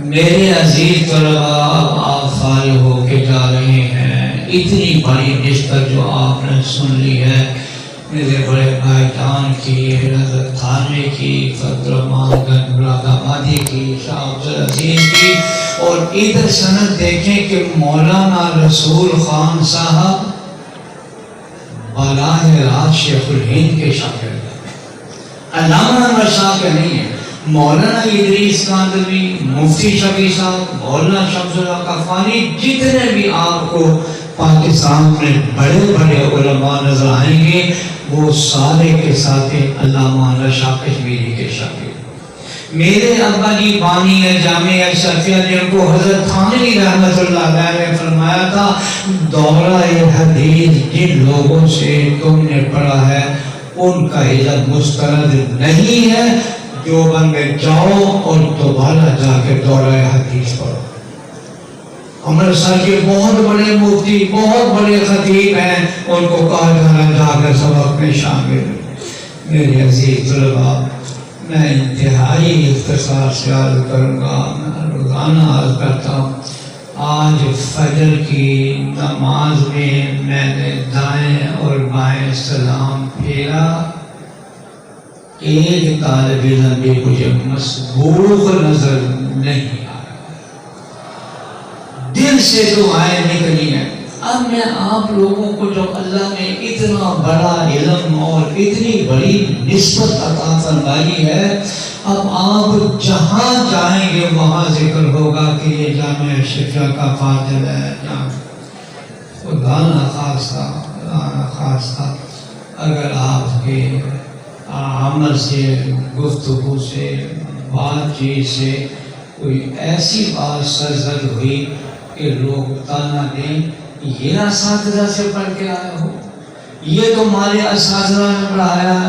میرے عزیز طلباء، آپ فارغ ہو کے جا رہے ہیں، اتنی بڑی نسبت جو آپ نے سن لی ہے میرے بڑے بھائی جان کی، حضرت تھانے کی، فضل الرحمان گنج مراد آبادی کی، شاہ عبدالعزیز کی، اور ادھر سند دیکھیں کہ مولانا رسول خان صاحب براہ راست شیخ الہند کے شاگرد ہیں، علامہ احمد شاہ کے نہیں ہیں۔ مولانا ادریس کاندھوی، مفتی شفیع صاحب، مولانا شمس اللہ قفانی، جتنے بھی آپ کو پاکستان میں بڑے بڑے علماء نظر آئیں گے وہ سارے کے ساتھ علامہ احمد شاہ کشمیری کے شاگرد۔ میرے ابا جی بانی ہے جامعہ اشرفیہ، جن کو حضرت تھانوی رحمۃ اللہ علیہ نے فرمایا تھا دورہ حدیث جن لوگوں سے تم نے پڑھا ہے ان کا علم مسترد نہیں ہے، دیوبند میں جاؤ اور دوبارہ جا کے دورہ حدیث پڑھو۔ امرتسر کے بہت بڑے مفتی، بہت بڑے خطیب ہیں، ان کو کہا جانا جا کر سبق میں شامل۔ میرے عزیز طلباء، میں انتہائی اختصار سے عرض کروں گا، میں روزانہ عرض کرتا ہوں، آج فجر کی نماز میں نے دائیں اور بائیں سلام پھیرا، ایک طالب علم بھی مجھے مسبوق نظر نہیں آیا، دل سے دعائیں نکلی ہیں۔ اب میں آپ لوگوں کو جو اللہ نے اتنا بڑا علم اور اتنی بڑی نسبت عطا فرمائی ہے، اب آپ جہاں جائیں گے وہاں ذکر ہوگا کہ یہ جامعہ اشرفیہ کا فاضل ہے۔ خدا نخواستہ اگر آپ کے عمل سے، گفتگو سے، بات چیت سے کوئی ایسی بات سرزد ہوئی کہ لوگ تانا دیں یہ اساتذہ سے پڑھ کے آیا ہو، یہ تو ہمارے اساتذہ نے پڑھایا ہے،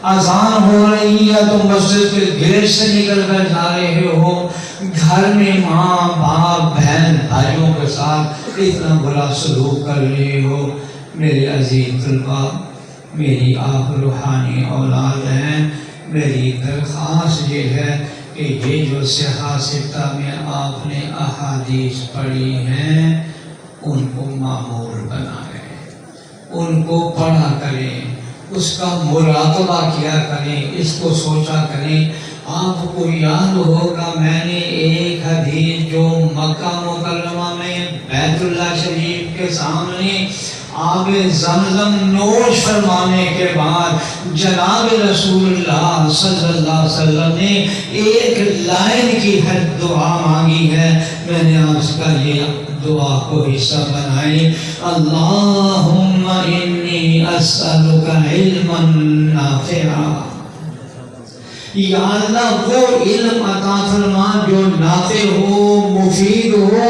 اذان ہو رہی ہے تو مسجد کے گیٹ سے نکل کر جا رہے ہو، گھر میں ماں باپ بہن بھائیوں کے ساتھ اتنا برا سلوک کر رہے ہو۔ میرے عزیز طلباء، میری آپ روحانی اولاد ہیں، میری درخواست یہ ہے کہ یہ جو صحہ ستہ میں آپ نے احادیث پڑھی ہیں ان کو معمول بنائیں، ان کو پڑھا کریں، اس کا مراقبہ کیا کریں، اس کو سوچا کریں۔ آپ کو یاد ہوگا میں نے ایک حدیث جو مکہ مکرمہ میں بیت اللہ شریف کے سامنے آب زمزم نوش فرمانے کے بعد جناب رسول اللہ صلی اللہ علیہ وسلم نے ایک لائن کی ہر دعا مانگی ہے، میں نے آپ کا یہ دعا کو حصہ بنائی، اللہم انی اسألک علما نافعا، یا اللہ وہ علم عطا فرما جو نافع ہو، مفید ہو،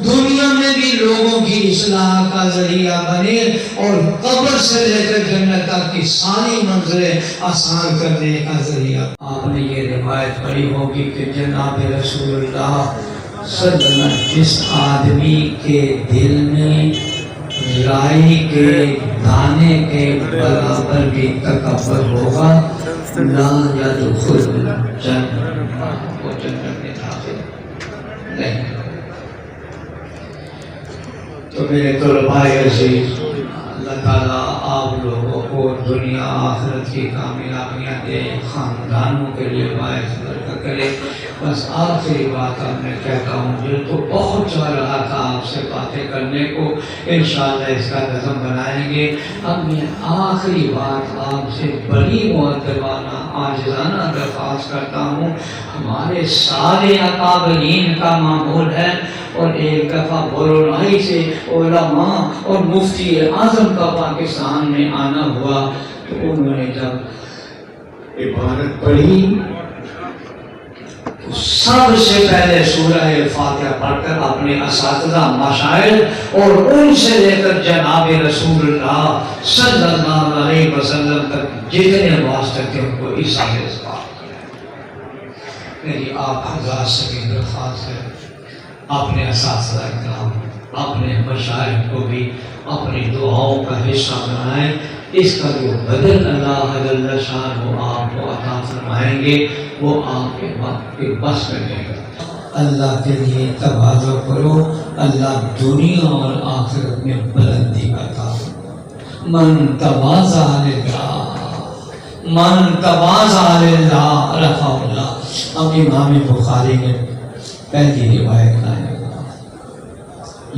دنیا میں بھی لوگوں کی اصلاح کا ذریعہ بنے اور قبر سے لے کر جنت تک کی ساری منزلیں آسان کرنے کا ذریعہ۔ آپ نے یہ روایت پڑھی ہوگی کہ جناب رسول اللہ صلی اللہ علیہ وسلم جس آدمی کے دل میں رائی کے دانے کے برابر بھی تکبر ہوگا لا یدخل الجنہ، وہ جنت میں داخل نہیں۔ تو میرے طلباء عزیز، اللہ تعالیٰ آپ لوگوں کو دنیا آخرت کی کامیابیاں دے، خاندانوں کے لیے باعث برکت کرے۔ بس آخری بات اب میں کہتا ہوں، دل تو بہت چاہ رہا تھا آپ سے باتیں کرنے کو، انشاءاللہ اس کا نظم بنائیں گے۔ اب میں آخری بات آپ سے بڑی مؤدبانہ عاجزانہ درخواست کرتا ہوں، ہمارے سارے اکابرین کا معمول ہے، اور ایک دفعہ برونائی سے علماء اور مفتی اعظم کا پاکستان میں آنا ہوا تو انہوں نے جب عبارت پڑھی سب سے پہلے سورہ فاتحہ پڑھ کر اپنے اساتذہ مشائخ اور ان سے لے کر جناب رسول اللہ صلی اللہ علیہ وسلم تک جتنے واسطے تھے ان کو اس سے بات کیا۔ میری آپ حضرات سے بھی درخواست ہے، اپنے اساتذہ اکرام، اپنے مشائخ کو بھی اپنی دعاؤں کا حصہ بنائیں۔ اس کا جو بدل اللہ جل شانہ آپ کو عطا فرمائیں گے وہ آپ کے وقت کے بس میں دے گا۔ اللہ کے لیے تواضع کرو، اللہ دنیا اور آخرت میں بلندی عطا فرمائے۔ من تواضع للہ، من تواضع للہ رفعہ اللہ۔ اب امام بخاری نے پہلی روایت لائے،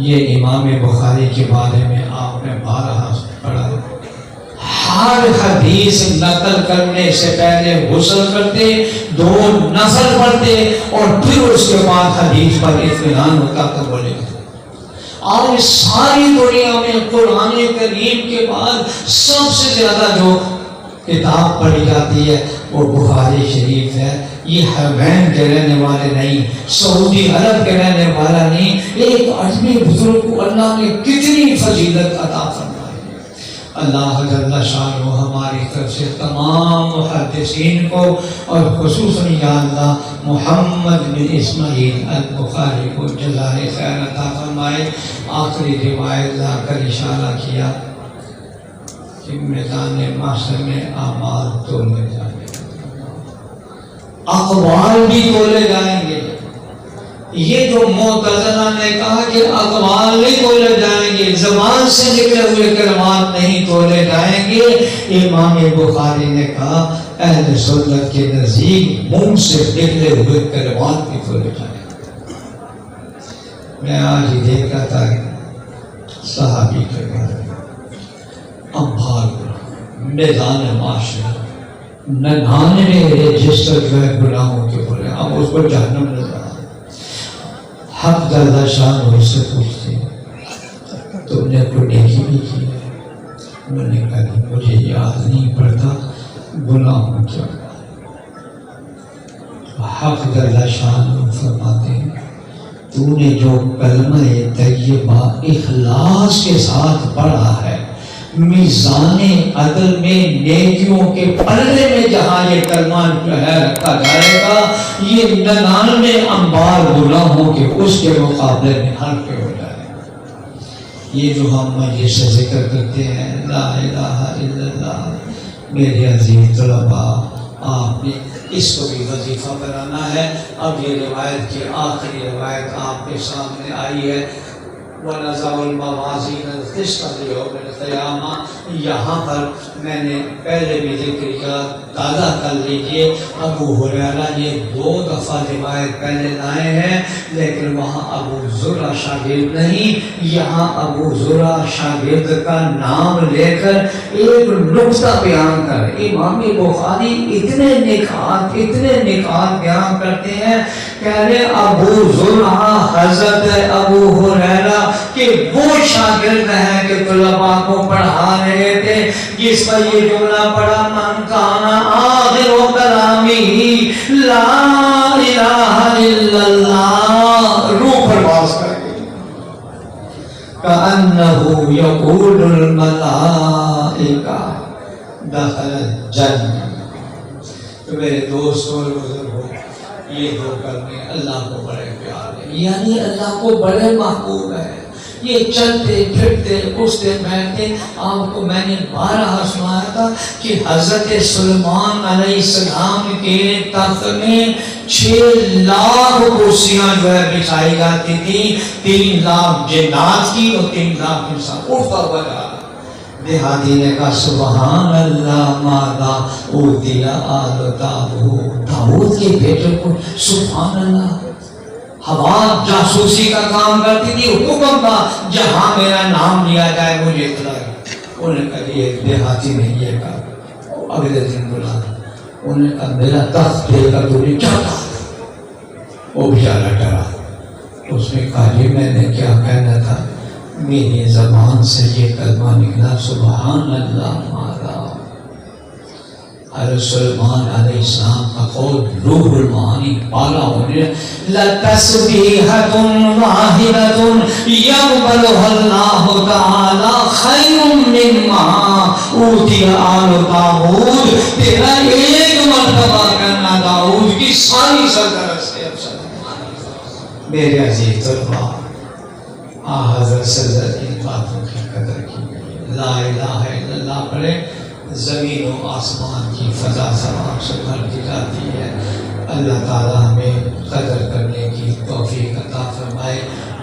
یہ امام بخاری کے بارے میں آپ نے بارہا پڑھا، ہر حدیث نقل کرنے سے پہلے غسل کرتے، 2 نفل پڑھتے اور پھر اس کے بعد حدیث پر اطمینان ہوتا تو بولے۔ آج ساری دنیا میں قرآن کریم کے بعد سب سے زیادہ جو کتاب پڑھی جاتی ہے وہ بخاری شریف ہے۔ یہ حرمین کے رہنے والے نہیں، سعودی عرب کے رہنے والا نہیں، ایک عجمی بزرگ کو اللہ نے کتنی فضیلت عطا فرمائی۔ اللہ جل شانہ ہماری طرف سے تمام محدثین کو اور خصوصاً یا اللہ محمد بن اسماعیل البخاری کو جزائے خیر عطا فرمائے۔ آخری روایت لا کر اشارہ کیا کہ میدان محشر میں اعمال تولے جائیں گے، اقوال بھی تولے جائیں گے۔ یہ جو معتزلہ نے کہا کہ اقوال نہیں تولے جائیں گے، زبان سے نکلے ہوئے کلمات نہیں تولے جائیں گے، امام بخاری نے کہا اہل سنت کے نزدیک منہ سے نکلے ہوئے کلمات بھی تولے جائیں گے۔ میں آج ہی دیکھ رہا تھا صحابی کے بارے میں، اب بھاگ میدان معاشر 99 رجسٹر جو ہے گناہوں کے بولے، اب اس کو جہنم نظر آ۔ حق جل شانہ اس سے پوچھتے تم نے کوئی نیکی بھی کی ہے؟ انہوں نے کہا کہ مجھے یاد نہیں پڑتا گناہوں کیا۔ حق جل شانہ فرماتے ہیں تو نے جو کلمہ طیبہ اخلاص کے ساتھ پڑھا ہے، میزان عدل میں نیکیوں کے پلڑے میں جہاں یہ کلمہ جو ہے رکھا جائے گا، یہ 99 انبار گناہوں کے اس کے مقابلے میں ہلکے ہو جائے گا۔ یہ جو ہم مجلس سے ذکر کرتے ہیں لا الہ الا اللہ، میرے عزیز طلباء آپ نے اس کو بھی وظیفہ بنانا ہے۔ اب یہ روایت کی آخری روایت آپ کے سامنے آئی ہے، وَنَزَعُ الْمَوَازِينَ الْقِسْطَ لِيَوْمِ الْقِيَامَةِ۔ یہاں پر میں نے پہلے بھی ذکر کیا، تازہ کر لیجئے، ابو ہریرہ یہ 2 دفعہ روایت پہلے لائے ہیں، لیکن وہاں ابو زرع شاگرد نہیں، یہاں ابو زرع شاگرد کا نام لے کر ایک نقطہ بیان کر امام بخاری اتنے نکات بیان کرتے ہیں۔ کہہ رہے ابو زرع حضرت ابو ہریرہ کہ وہ شاگرد ہیں کہ طلباء کو پڑھا رہے تھے، جس پر یہ جملہ پڑھا من کان آخر کلامی لا الہ الا اللہ، روح پرواز کر گئی کأنہ یقول الملائکہ دخل الجنہ۔ تو میرے دوستوں اور بزرگوں، یہ 2 کلمے اللہ کو بڑے پیار ہیں، یعنی اللہ کو بڑے محبوب ہیں۔ یہ چلتے پھرتے اٹھتے بیٹھتے، آپ کو میں نے 12 سنایا تھا کہ حضرت سلیمان علیہ السلام کے تخت میں 6 لاکھ کرسیاں جو ہے بچھائی جاتی تھی، 3 لاکھ جنات کی اور 3 لاکھ انسان اٹھتا ہوا جا رہا۔ دیہاتی نے کہا سبحان اللہ ماذا اوتی آل داؤد، داؤد کے بیٹے کو سبحان اللہ۔ ہوا جاسوسی کا کام کرتی تھی، حکم تھا جہاں میرا نام لیا جائے مجھے اطلاع۔ انہوں نے کہا یہ دیہاتی نے یہ کہا، اگلے دن بلا انہوں نے کہا میرا تخت دے کر تو نے کیا کہا؟ وہ بیچارہ ڈرا، اس نے کہا جی میں نے کیا کہنا تھا، میری زبان سے یہ کلمہ نکلا سبحان اللہ ماذا۔ حضرت سلیمان علیہ السلام کا قول روح المعانی پالا ہونے لَتَسْبِيحَةٌ وَاحِدَةٌ يَقْبَلُهَا اللَّهُ تَعَالَى خَيْرٌ مِّمَّا أُوتِیَ آلُ داؤد۔ تیرا ایک مرتبہ کرنا داؤد کی ساری سرکرت سے افضل۔ میرے عزیز طلباء، حضرت صلی اللہ علیہ وسلم باتوں کی قدر کی، لا الہ الا اللہ پڑھے، زمین و آسمان کی فضا سماع سے بھر دی جاتی ہے۔ اللہ تعالیٰ ہمیں قدر کرنے کی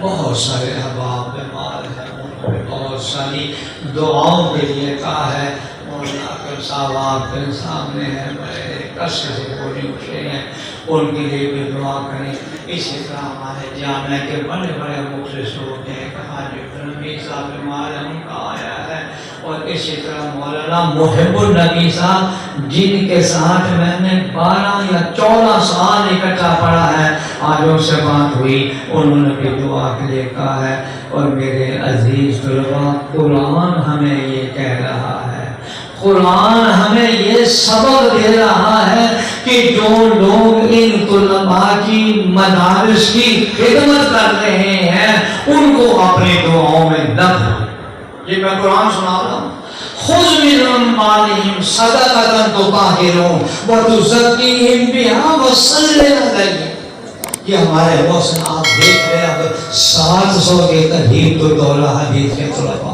بہت سارے احباب بیمار ہیں، ان پہ بہت ساری دعاؤں کے لیے کہا ہے۔ مولانا صاحب آپ کے سامنے ہیں، بڑے کشٹ سے پوری اٹھے ہیں، ان کے لیے بھی دعا کریں۔ اسی طرح ہمارے جامعہ کے بڑے بڑے مخلص لوگ ہیں، حاجی نبی صاحب بیمار ہیں، ان کا آیا ہے، اور اسی طرح مولانا محب النبی صاحب جن کے ساتھ میں نے 12 یا 14 سال اکٹھا پڑھا ہے، آج ان سے بات ہوئی، انہوں نے بھی دعا کے لیے کہا ہے۔ اور میرے عزیز طلباء، قرآن ہمیں یہ کہہ رہا ہے، قرآن ہمیں یہ سبق دے رہا ہے کہ جو لوگ ان طلباء کی مدارس کی خدمت کر رہے ہیں ان کو اپنی دعاؤں میں نہ بھولیں۔ یہ میں قرآن سنا رہا ہوں۔ خذ من اموالہم صدقۃ تطہرہم وتزکیہم بہا وصلی علیہم۔ یہ ہمارے محسن آپ دیکھ رہے ہیں، اب 700 کے قریب تو دورہ حدیث کے طلباء